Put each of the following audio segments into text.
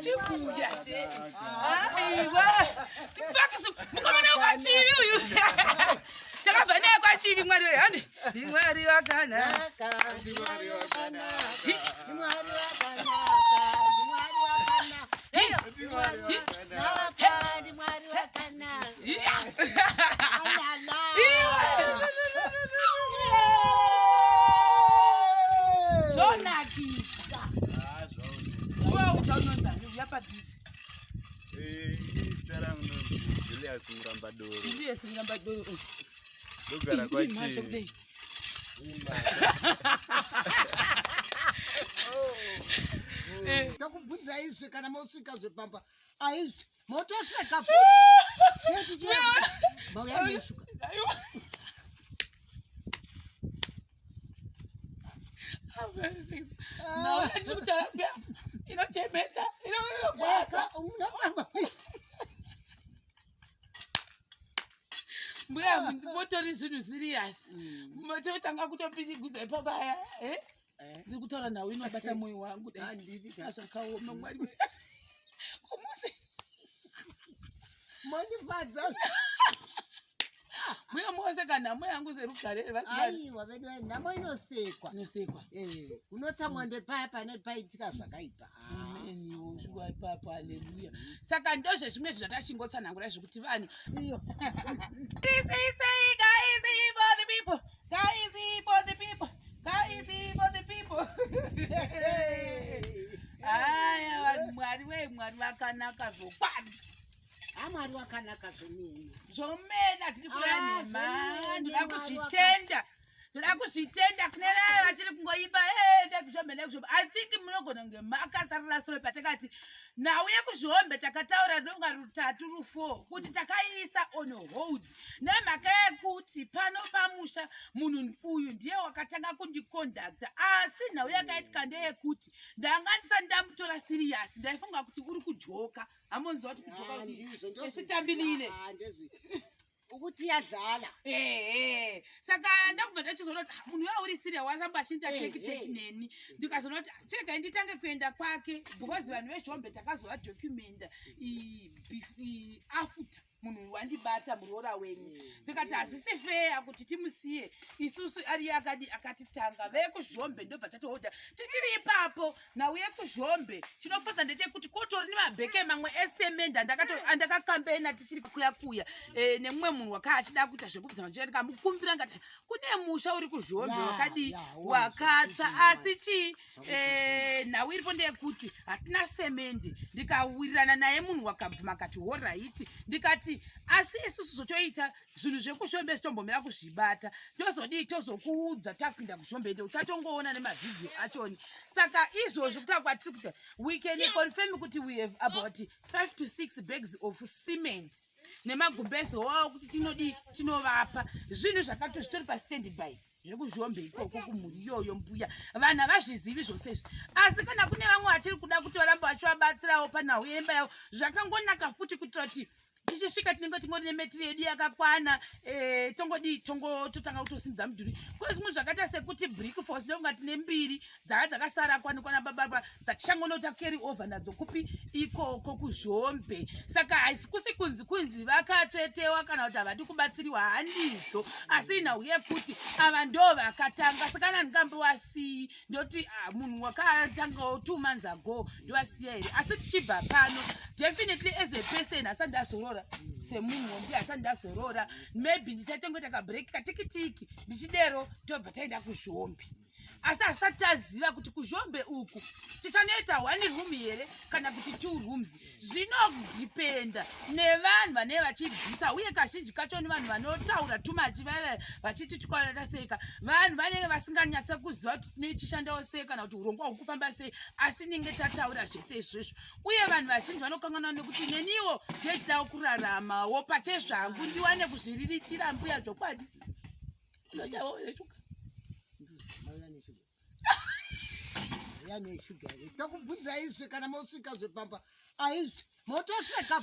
chibuya che. Aiwa. Tifaka so. Mukoma na kwa chibi uyu. Takabva naye kwa chibi mwari we handi. Mwari wakanaka. Mwari wakanaka. Julius Murambadoro. Lugara kwa chini. Takubvunza izvi kana mosvika zvepamba aizvi motoseka Mbuya motori zvinhu serious. Mototanga kutopinigudza ipapaya. Ndiri kutaura nawe inobata moyo wangu dai. Zvakaoma mwari we. Kumusi. mondifadza Mbuya moseka nhamo yangu serugare. aiwa vedu nhamo inosekwa. Inosekwa. Unotsa mwando paya pane paitika zvakaipa. Amen. Shuwa ipapa. Hallelujah. Saka ndozve zvimwe zvatachingotsanangura zvekuti vanhu. This is say guys for the people. Guys for the people. Guys for the people. Aya mwari we mwari wakanaka zvokwadi. Mwari wakanaka zvomene. Zvomena tiri kuyanema. Ndoda kuzvitenda. Ndoda kuzvitenda kune vaya vachiri kungoimba ndekuzvombe ndekuzvombe. I think munogona kunge makasarira soro patakati nauye kuzvombe takataura donga rutatu rufo kuti takaisa on hold nemhaka yekuti pano pamusha munhu uyu ndiye wakatanga kundiconducta asi nauye akaitika ndeyekuti ndanga ndisati ndamutora serious ndaifunga kuti uri kujoka hamonzwa kuti kujoka esitambilile ukuthi yadlala. Saka ndakubva ndachizoona kuti munhu wauri serious wasamba achinda take neni ndikazoona kuti chega nditange kuenda kwake because vanhu vezvombe takazova documenta afuta munhu wandibata muroora wenyu tikati hazvisi fair kuti timusiye isusu ari akatitanga vekuzvombe ndobva tatohodha tichiri ipapo nauye kuzvombe chinofadza ndechekuti kotori nemabheke mamwe esemende andakakambena tichiri kuyakuya nemumwe munhu wakaachida kuita zvekubvisa machira ndikamukumbira ngati kune musha uri kuzvombe wakadi wakatsva asi chii nhau iripo ndeyekuti hatina semende ndikawirirana naye munhu wakabvuma akati allright ndikati asi isusu zotoita zvinhu zvekuzvombe zvitombomira kuzvibata tozodii tozokuudza takuinda kuzvombe nde uchatongoona nemavhidhiyo achoni saka izvozvo kutaura kwatiri kuti we can confirm kuti we have about 5 to 6 bags of cement nemagumbezi wawo kuti tinodii tinovapa zvinhu zvakatozvitori pastandby zvekuzvombe ikoko kumhuri iyoyo mbuya vanhu havazvizivi zvose izvi asi kana kune vamwe vachiri kuda kuti varamba vachivabatsirawo panhau yemba yavo zvakangonaka futi kuitira kuti tichisvika tinenge tingori nemetiri yedu yakakwana totanga kutosimudza mudhuri kune zvimwe zvakaita sekuti brick force ndonga tine mbiri dzaka dzakasara kwanikwana bababa dzatichangonota carry over nadzo kupi ikoko kuzvombe saka haisi kusi kunzi vakatsvetewa kana kuti havadi kubatsiriwa handizvo asi nhau yekuti ava ndo vakatanga sakana ndingambowasii ndoti munhu wakatangawo 2 months ago ndowasiya here asi tichibva pano definitely as a person asati ndazorora semunhu wombi asati ndazorora maybe ndichatengeta kabreak katikitiki ndichidero tobva taenda kuzvombe asi asati taziva kuti kuzvombe uku tichanoita 1 room here kana kuti 2 rooms zvinodipenda nevanhu vanenge vachibvisa uye kazhinji kacho nevanhu vanotaura tumachi vaya vachiti tikwanata seka vanhu vanenge vasinganyatsa kuziva kuti tichishandawo sei kana kuti urongwa hwekufamba sei asi ninge tataura zvese izvozvo uye vanhu vazhinji vanokanganwa nekuti neniwo ndechidawo kuraramawo pachezvangu ndiwane kuzviriritira mbuya zvokwadi neshuga takubvunza izvi kana mosvika zvepamba aizvi motoseka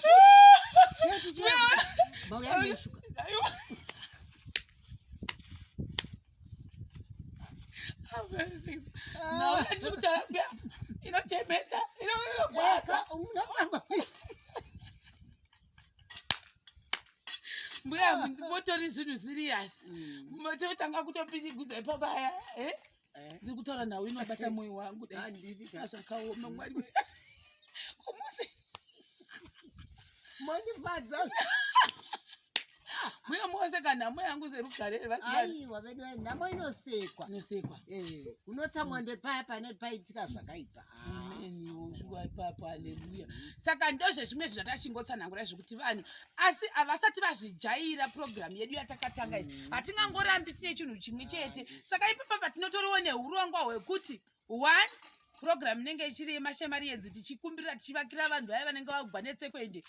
inochemeta unobwaka mbuya motori zvinhu serious mototanga kutopinigudza ipapaya ndiri kutaura nawe inobata mwoyo wangu zvakaoma mwari kumusi mondifadza mbuya mose kana mwoyo yangu serugarere aiwa vedu nhamo inosekwa nosekwa unotsa mwando paya pane paitika zvakaipa ipapo haleluya saka ndozve zvimwe zvatachingotsanangura zvekuti vanhu asi havasati vazvijaira programu yedu yatakatanga iyi hatingangorambi tine chinhu chimwe chete saka ipapo patinotoriwo neurongwa hwekuti 1 programu inenge ichiri yemashemari yenzi tichikumbirira tichivakira vanhu vaya vanenge vagwa netsekwende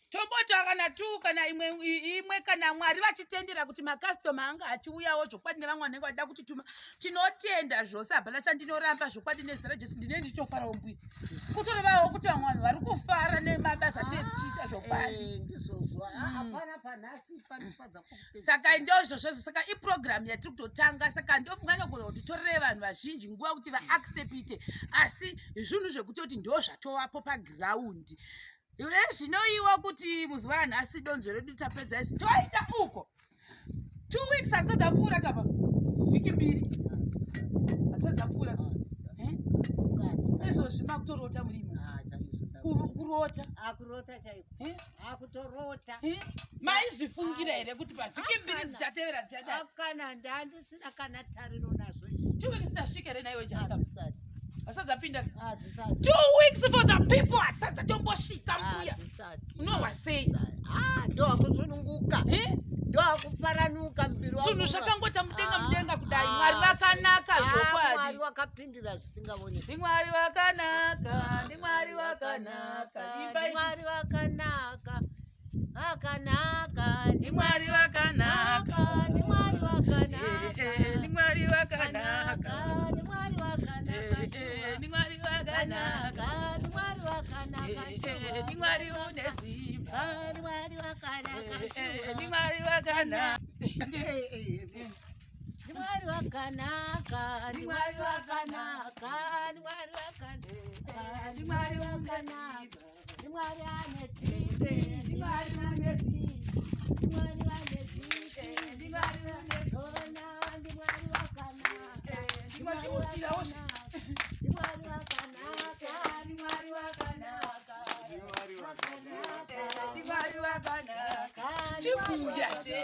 tomboti kana 2 kana imwe kana mwari vachitendera kuti makastoma anga achiuyawo zvokwadi nevamwe vanenge vachida kuti tuma tinotenda zvose hapana chandinoramba zvokwadi nezita rajesu ndine ndichitofarawo mbwi kutorevawo kuti vamwe vanhu vari kufara nemabasa tichiita zvokwadi saka ndozvozvozvo saka iprogramu yatiri kutotanga saka ndofunga nogona kuti torere vanhu vazhinji nguva kuti vaaccepite asi zvinhu zvekutoti ndo zvatovapo pagiraundi zvinoiwa kuti muzuva ranhasi donzvo redu tapedza isi toita uko 2 weeks asati dzapfuura kapa vhiki 2 asati dzapfuura izvozvi makutorota murimo kurota akutorota maizvifungira here kuti pavhiki 2 dzichatevera dzichadai kana ndandisina kana tariro nazvo 2 weeks tasvika here naiwe jasa asati dzapinda 2 weeks for the people asati dzatombosvika mbuya unohwasei ndohakusununguka ndohakufaranuka mbiri zvinhu zvakangota mudenga kudai mwari vakanaka zvokwadi mwari wakapindira zvisingaoneki ndimwari wakanaka ndimwari wakanaka ndimwari wakanaka akanaka ndimwari wakanaka ndimwari wakanaka ndimwari wakanaka ndimwari wakanaka ndimwari wakanaka ndimwari wakanaka ndimwari unesimba ndimwari wakanaka ndimwari wakanaka ndimwari wakanaka ndimwari wakanaka ndimwari wakanaka ndimwari wakanaka ndimwari anetsinde ndimwari anetsinde ndimwari anetsinde ndimwari anetsona ndimwari wakanaka ndimwari wakanaka ndimwari wakanaka ndimwari wakanaka ndimwari wakanaka chibuya che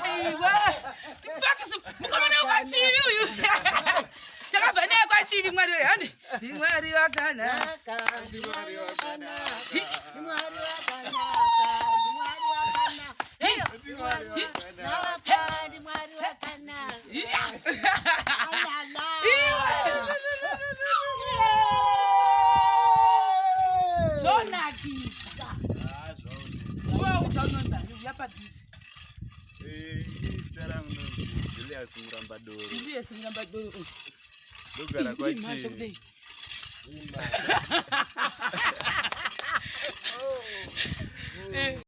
aiwa tipakisu mukomana kwachivi uyu takabva naye kwachivi mwari wehandi ndimwari wakanaka ndimwari wakanaka ndimwari wakanaka ndimwari wakanaka ndimwari wakanaka zvonakisa uaudzaunonzani uya padhuzi zita rangu nonzi Julius Murambadoro. Julius Murambadoro Ndogara kwachi.